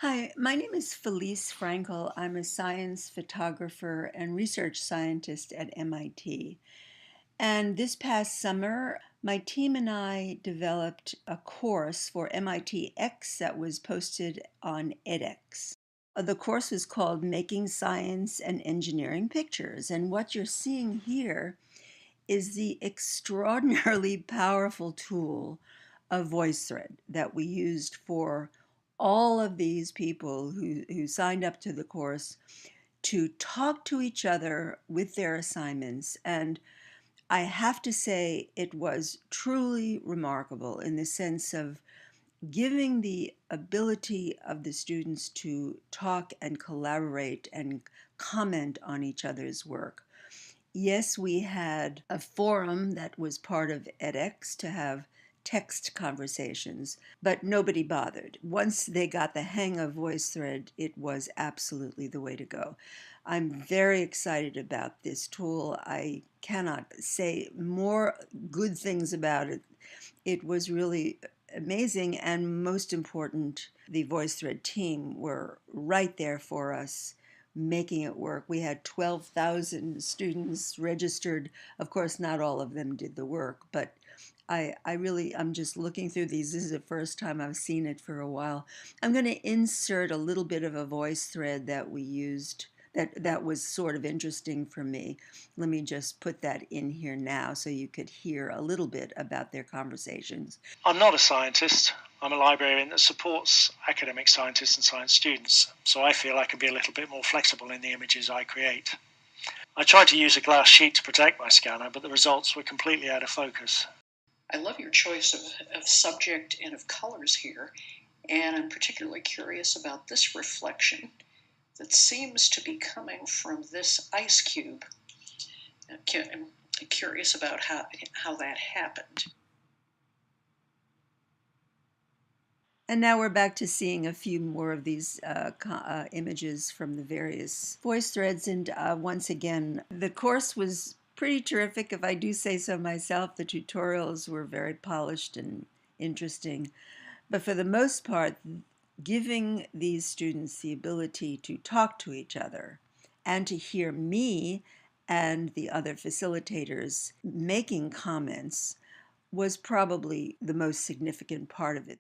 Hi, my name is Felice Frankel. I'm a science photographer and research scientist at MIT. And this past summer, my team and I developed a course for MIT X that was posted on edX. The course was called Making Science and Engineering Pictures. And what you're seeing here is the extraordinarily powerful tool of VoiceThread that we used for all of these people who signed up to the course to talk to each other with their assignments. And I have to say, it was truly remarkable in the sense of giving the ability of the students to talk and collaborate and comment on each other's work. Yes, we had a forum that was part of edX to have text conversations, but nobody bothered. Once they got the hang of VoiceThread, it was absolutely the way to go. I'm very excited about this tool. I cannot say more good things about it. It was really amazing, and most important, the VoiceThread team were right there for us making it work. We had 12,000 students registered. Of course, not all of them did the work, but I'm just looking through these. This is the first time I've seen it for a while. I'm going to insert a little bit of a voice thread that we used that was sort of interesting for me. Let me just put that in here now so you could hear a little bit about their conversations. I'm not a scientist. I'm a librarian that supports academic scientists and science students, so I feel I can be a little bit more flexible in the images I create. I tried to use a glass sheet to protect my scanner, but the results were completely out of focus. I love your choice of subject and of colors here, and I'm particularly curious about this reflection that seems to be coming from this ice cube. I'm curious about how that happened. And now we're back to seeing a few more of these images from the various voice threads. And once again, the course was pretty terrific, if I do say so myself. The tutorials were very polished and interesting. But for the most part, giving these students the ability to talk to each other and to hear me and the other facilitators making comments was probably the most significant part of it.